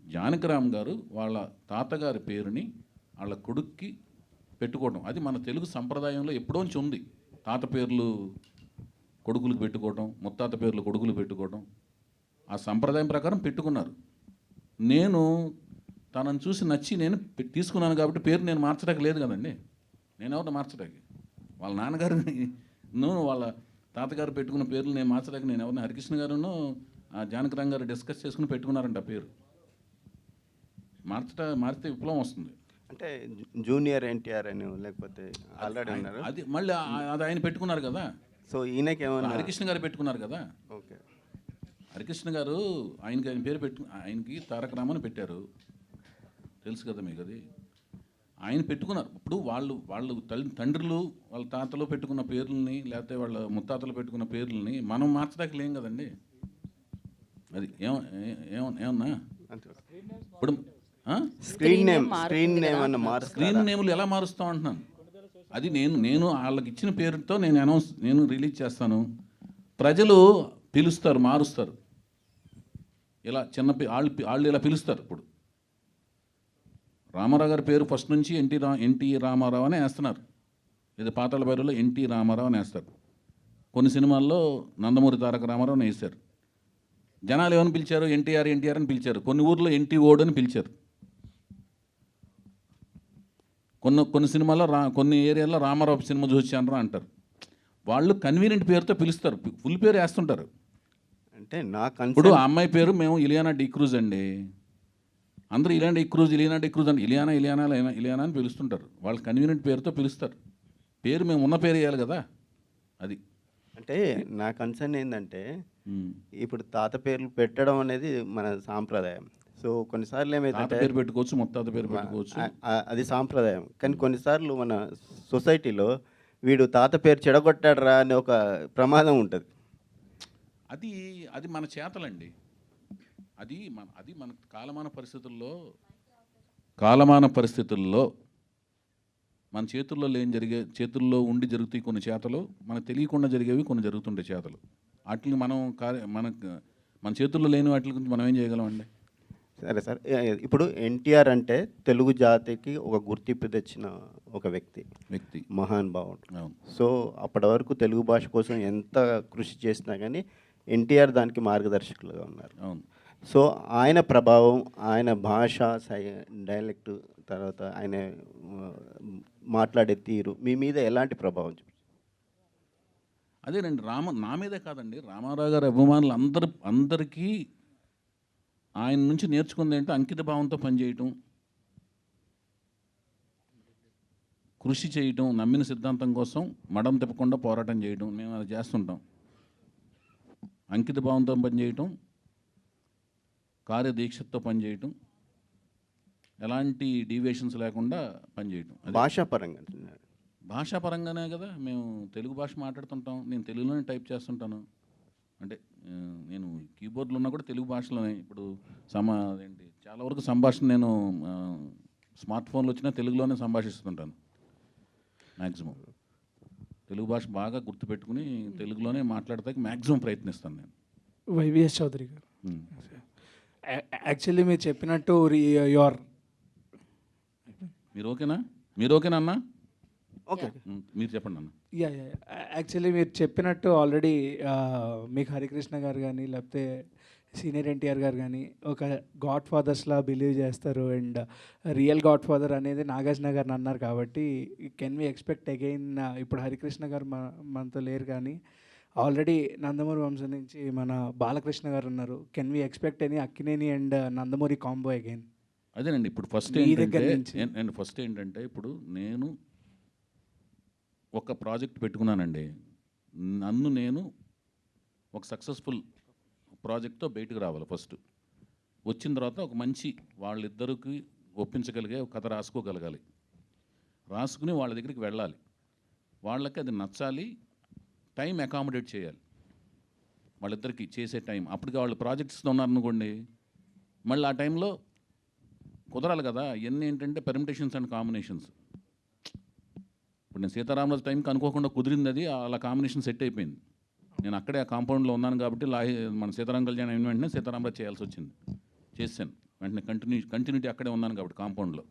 జానకిరామ్ గారు వాళ్ళ తాతగారి పేరుని వాళ్ళ కొడుక్కి పెట్టుకోవడం, అది మన తెలుగు సంప్రదాయంలో ఎప్పుడోంచి ఉంది. తాత పేర్లు కొడుకులకు పెట్టుకోవడం, ముత్తాత పేర్లు కొడుకులు పెట్టుకోవడం, ఆ సంప్రదాయం ప్రకారం పెట్టుకున్నారు. నేను తనను చూసి నచ్చి నేను తీసుకున్నాను కాబట్టి పేరు నేను మార్చడానికి లేదు కదండి. నేను ఎవరిని మార్చడానికి? వాళ్ళ నాన్నగారిని వాళ్ళ తాతగారు పెట్టుకున్న పేర్లు నేను మార్చడానికి నేను ఎవరిని? హరికృష్ణ గారును జానకిరామ్ గారు డిస్కస్ చేసుకుని పెట్టుకున్నారంట ఆ పేరు. మారితే విప్లవం వస్తుంది. అంటే జూనియర్ ఎన్టీఆర్ అని లేకపోతే ఆల్రెడీ ఉన్నారు. అది మళ్ళీ అది ఆయన పెట్టుకున్నారు కదా. సో ఈయనకి ఏమన్నా హరికృష్ణ గారు పెట్టుకున్నారు కదా. ఓకే. హరికృష్ణ గారు ఆయన పేరు ఆయనకి తారక రామని పెట్టారు, తెలుసు కదా మీకు. అది ఆయన పెట్టుకున్నారు. ఇప్పుడు వాళ్ళు తండ్రులు వాళ్ళ తాతలు పెట్టుకున్న పేర్లని లేకపోతే వాళ్ళ ముత్తాతలు పెట్టుకున్న పేర్లని మనం మార్చడానికి లేం కదండి. అది ఏమన్నా ఇప్పుడు స్క్రీన్ నేమ్లు ఎలా మారుస్తాం అంటున్నాను. అది నేను వాళ్ళకి ఇచ్చిన పేరుతో నేను రిలీజ్ చేస్తాను. ప్రజలు పిలుస్తారు, మారుస్తారు. ఇలా వాళ్ళు ఇలా పిలుస్తారు. ఇప్పుడు రామారావు గారి పేరు ఫస్ట్ నుంచి ఎన్టీ రామారావు అని వేస్తున్నారు. ఇది పాతాళ భైరవిలో ఎన్టీ రామారావు అని వేస్తారు. కొన్ని సినిమాల్లో నందమూరి తారక రామారావు అని వేశారు. జనాలు ఏమని పిలిచారు? ఎన్టీఆర్ అని పిలిచారు. కొన్ని ఊర్లో ఎన్టీ ఓడ్ అని పిలిచారు. కొన్ని సినిమాల్లో కొన్ని ఏరియాల్లో రామారావు సినిమా చూసానరా అంటారు. వాళ్ళు కన్వీనియంట్ పేరుతో పిలుస్తారు, ఫుల్ పేరు వేస్తుంటారు. అంటే ఇప్పుడు ఆ అమ్మాయి పేరు మేము ఇలియానా డిక్రూజ్ అండి. అందరూ ఇలియానా డిక్రూజ్ అంటే ఇలియానా అని పిలుస్తుంటారు. వాళ్ళు కన్వీనియంట్ పేరుతో పిలుస్తారు. పేరు మేము ఉన్న పేరు వేయాలి కదా. అది అంటే నా కన్సర్న్ ఏంటంటే ఇప్పుడు తాత పేర్లు పెట్టడం అనేది మన సాంప్రదాయం. సో కొన్నిసార్లు ఏమైతే పేరు పెట్టుకోవచ్చు, ముత్తాత పేరు పెట్టుకోవచ్చు, అది సాంప్రదాయం. కానీ కొన్నిసార్లు మన సొసైటీలో వీడు తాత పేరు చెడగొట్టాడరా అనే ఒక ప్రమాదం ఉంటుంది. అది మన చేతలండి. అది మన కాలమాన పరిస్థితుల్లో మన చేతుల్లో ఉండి జరుగుతాయి కొన్ని చేతలు, మనకు తెలియకుండా జరిగేవి కొన్ని జరుగుతుంటాయి చేతలు. వాటిని మన చేతుల్లో లేని వాటి గురించి మనం ఏం చేయగలమండి? సరే సార్, ఇప్పుడు ఎన్టీఆర్ అంటే తెలుగు జాతికి ఒక గుర్తింపు తెచ్చిన ఒక వ్యక్తి, మహానుభావుడు. సో అప్పటి వరకు తెలుగు భాష కోసం ఎంత కృషి చేసినా కానీ ఎన్టీఆర్ దానికి మార్గదర్శకులుగా ఉన్నారు. సో ఆయన ప్రభావం, ఆయన భాష, డైలెక్ట్, తర్వాత ఆయన మాట్లాడే తీరు మీ మీద ఎలాంటి ప్రభావం చూపించారు? అదేనండి, నా మీదే కాదండి, రామారావు గారి అభిమానులు అందరికీ ఆయన నుంచి నేర్చుకుంది ఏంటంటే అంకిత భావంతో పనిచేయటం, కృషి చేయటం, నమ్మిన సిద్ధాంతం కోసం మడం తిప్పకుండా పోరాటం చేయడం. మేము అది చేస్తుంటాం. అంకిత భావంతో పనిచేయటం, కార్యదీక్షతో పనిచేయటం, ఎలాంటి డీవియేషన్స్ లేకుండా పనిచేయటం. భాషాపరంగానే కదా మేము తెలుగు భాష మాట్లాడుతుంటాం. నేను తెలుగులోనే టైప్ చేస్తుంటాను. అంటే నేను కీబోర్డ్లో ఉన్నా కూడా తెలుగు భాషలోనే. ఇప్పుడు చాలా వరకు సంభాషణ నేను స్మార్ట్ ఫోన్లో వచ్చినా తెలుగులోనే సంభాషిస్తుంటాను. మ్యాక్సిమం తెలుగు భాష బాగా గుర్తుపెట్టుకుని తెలుగులోనే మాట్లాడతానికి మ్యాక్సిమం ప్రయత్నిస్తాను నేను. వైవిఎస్ చౌదరి గారు, యాక్చువల్లీ మీరు చెప్పినట్టు మీరు ఓకేనా అన్న? ఓకే, మీరు చెప్పండి అన్న. యాక్చువల్లీ మీరు చెప్పినట్టు ఆల్రెడీ మీకు హరికృష్ణ గారు కానీ లేకపోతే సీనియర్ ఎన్టీఆర్ గారు కానీ ఒక గాడ్ ఫాదర్స్లా బిలీవ్ చేస్తారు. అండ్ రియల్ గాడ్ ఫాదర్ అనేది నాగార్జున గారిని అన్నారు. కాబట్టి కెన్ వి ఎక్స్పెక్ట్ అగైన్? ఇప్పుడు హరికృష్ణ గారు మనతో లేరు, కానీ ఆల్రెడీ నందమూరి వంశం నుంచి మన బాలకృష్ణ గారు ఉన్నారు. Can we expect any Akkineni and Nandamuri combo again? అదేనండి, ఇప్పుడు ఫస్ట్ ఏంటంటే ఇప్పుడు నేను ఒక ప్రాజెక్ట్ పెట్టుకున్నానండి. నేను ఒక సక్సెస్ఫుల్ ప్రాజెక్ట్తో బయటకు రావాలి. ఫస్ట్ వచ్చిన తర్వాత ఒక మంచి వాళ్ళిద్దరికి ఒప్పించగలిగే ఒక కథ రాసుకోగలగాలి. రాసుకుని వాళ్ళ దగ్గరికి వెళ్ళాలి. వాళ్ళకి అది నచ్చాలి, టైం అకామిడేట్ చేయాలి వాళ్ళిద్దరికి చేసే టైం. అప్పటికి వాళ్ళు ప్రాజెక్ట్స్తో ఉన్నారనుకోండి, మళ్ళీ ఆ టైంలో కుదరాలి కదా. ఇవన్నీ ఏంటంటే పెర్మిటేషన్స్ అండ్ కాంబినేషన్స్. ఇప్పుడు నేను సీతారామరాజు టైంకి అనుకోకుండా కుదిరింది, అది అలా కాంబినేషన్ సెట్ అయిపోయింది. నేను అక్కడే ఆ కాంపౌండ్లో ఉన్నాను కాబట్టి మన సీతారామ కళ్యాణం అయిన వెంటనే సీతారామరాజు చేయాల్సి వచ్చింది. చేశాను వెంటనే, కంటిన్యూటీ అక్కడే ఉన్నాను కాబట్టి కాంపౌండ్లో.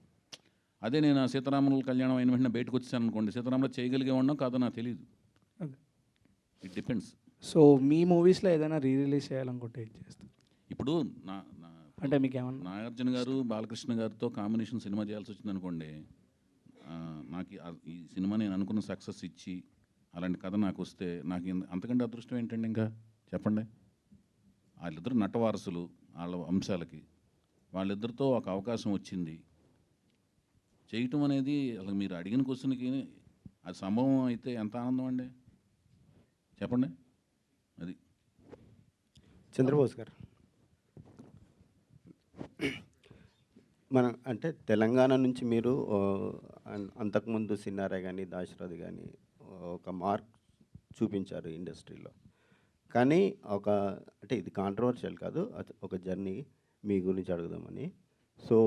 అదే నేను ఆ సీతారాముల కళ్యాణం అయిన వెంటనే బయటకు వచ్చాను అనుకోండి, సీతారామరాజు చేయగలిగే ఉన్నాం కాదో నాకు తెలియదు. It depends. సో మీ మూవీస్లో ఏదైనా రిలీజ్ చేయాలనుకుంటే ఏం చేస్తారు? ఇప్పుడు అంటే మీకు ఏమన్నా నాగార్జున గారు బాలకృష్ణ గారితో కాంబినేషన్ సినిమా చేయాల్సి వచ్చింది అనుకోండి, నాకు ఈ సినిమా నేను అనుకున్న సక్సెస్ ఇచ్చి అలాంటి కథ నాకు వస్తే నాకు అంతకంటే అదృష్టం ఏంటండి ఇంకా చెప్పండి. వాళ్ళిద్దరు నటవారసులు, వాళ్ళ అంశాలకి వాళ్ళిద్దరితో ఒక అవకాశం వచ్చింది చేయటం అనేది అసలు మీరు అడిగిన క్వశ్చన్కి అది సంభవం అయితే ఎంత ఆనందం అండి చెప్పండి. అది చంద్రబోస్ గారు, మన అంటే తెలంగాణ నుంచి మీరు అంతకుముందు సిన్నారా కానీ దాశరథి కానీ ఒక మార్క్ చూపించారు ఇండస్ట్రీలో. కానీ అంటే ఇది కాంట్రవర్షియల్ కాదు, ఒక జర్నీ మీ గురించి అడుగుదామని. సో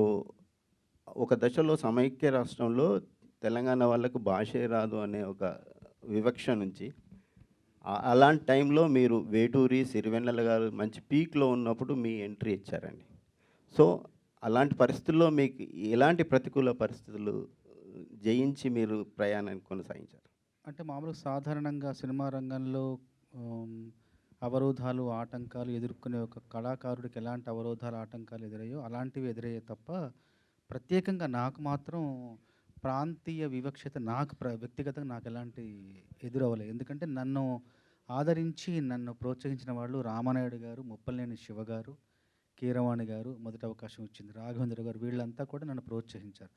ఒక దశలో సమైక్య రాష్ట్రంలో తెలంగాణ వాళ్ళకు భాషే రాదు అనే ఒక వివక్ష నుంచి అలాంటి టైంలో మీరు వేటూరి, సిరివెన్నెల గారు మంచి పీక్లో ఉన్నప్పుడు మీ ఎంట్రీ ఇచ్చారండి. సో అలాంటి పరిస్థితుల్లో మీకు ఎలాంటి ప్రతికూల పరిస్థితులు జయించి మీరు ప్రయాణాన్ని కొనసాగించారు? అంటే మామూలుగా సాధారణంగా సినిమా రంగంలో అవరోధాలు, ఆటంకాలు ఎదుర్కొనే ఒక కళాకారుడికి ఎలాంటి అవరోధాలు, ఆటంకాలు ఎదురయ్యో అలాంటివి ఎదురయ్యే తప్ప ప్రత్యేకంగా నాకు మాత్రం ప్రాంతీయ వివక్షత నాకు వ్యక్తిగతంగా నాకు ఎలాంటి ఎదురవ్వలేదు. ఎందుకంటే నన్ను ఆదరించి నన్ను ప్రోత్సహించిన వాళ్ళు రామానాయుడు గారు, ముప్పలనేని శివ గారు, కీరవాణి గారు, మొదటి అవకాశం ఇచ్చింది రాఘవేంద్ర గారు, వీళ్ళంతా కూడా నన్ను ప్రోత్సహించారు.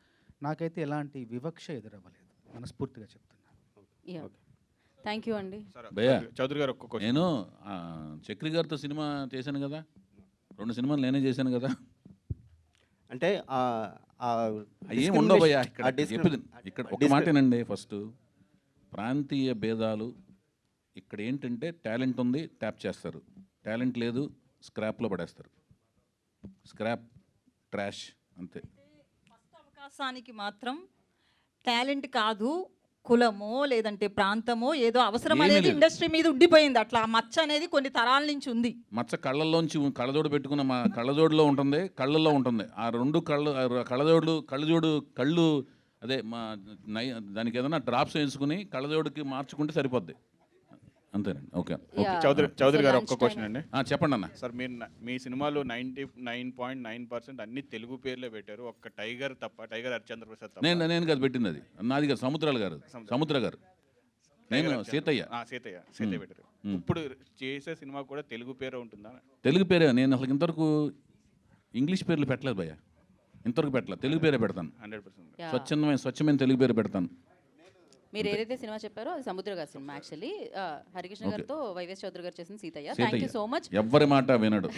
నాకైతే ఎలాంటి వివక్ష ఎదురవ్వలేదు, మనస్ఫూర్తిగా చెప్తున్నాను. థ్యాంక్ యూ అండి. భయ్యా, చౌదరి గారు ఒక్క నేను చక్రి గారితో సినిమా చేశాను కదా, 2 సినిమాలు నేనే చేశాను కదా. అంటే ఏం ఉండవు భయ్యా ఇక్కడ ఒక మాటేనండి. ఫస్ట్ ప్రాంతీయ భేదాలు ఇక్కడ ఏంటంటే టాలెంట్ ఉంది ట్యాప్ చేస్తారు, టాలెంట్ లేదు స్క్రాప్లో పడేస్తారు, స్క్రాప్ ట్రాష్ అంతే. ఫస్ట్ అవకాశానికి మాత్రం టాలెంట్ కాదు, కులమో లేదంటే ప్రాంతమో ఏదో అవసరం ఏమీ అనేది లేదు. ఇండస్ట్రీ మీద ఉండిపోయింది. అట్లా ఆ మచ్చ అనేది కొన్ని తరాల నుంచి ఉంది. మచ్చ కళ్ళల్లోంచి కళ్ళజోడు పెట్టుకున్న మా కళ్ళజోడులో ఉంటుంది, కళ్ళల్లో ఉంటుంది. ఆ 2 కళ్ళు అదే మా దానికి ఏదైనా డ్రాప్స్ వేసుకుని కళ్ళజోడుకి మార్చుకుంటే సరిపోద్ది అంతేనండి. ఓకే. చౌదరి గారు ఒక్క క్వశ్చన్ అండి. చెప్పండి అన్న. సార్ మీరు మీ సినిమాలో 99.9% అన్ని తెలుగు పేర్లే పెట్టారు, ఒక్క టైగర్ తప్ప, టైగర్ హరిశ్చంద్ర ప్రసాద్ తప్ప. నేను కాదు పెట్టింది, అది నాది కాదు, సముద్ర గారు. నేను సీతయ్య పెట్టారు. ఇప్పుడు చేసే సినిమా కూడా తెలుగు పేరే ఉంటుందా? తెలుగు పేరే. నేను అసలు ఇంతవరకు ఇంగ్లీష్ పేర్లు పెట్టలేదు భయ్య, ఇంతవరకు పెట్టలేదు. తెలుగు పేరే పెడతాను, 100% స్వచ్ఛమైన తెలుగు పేరు పెడతాను. మీరు ఏదైతే సినిమా చెప్పారో అది సముద్ర గారి సినిమా. యాక్చువల్లీ హరికృష్ణ గారితో వైవిఎస్ చౌదరి గారు చేసిన Seethaiah. Thank you so much. ఎవ్వరి మాట వినడు.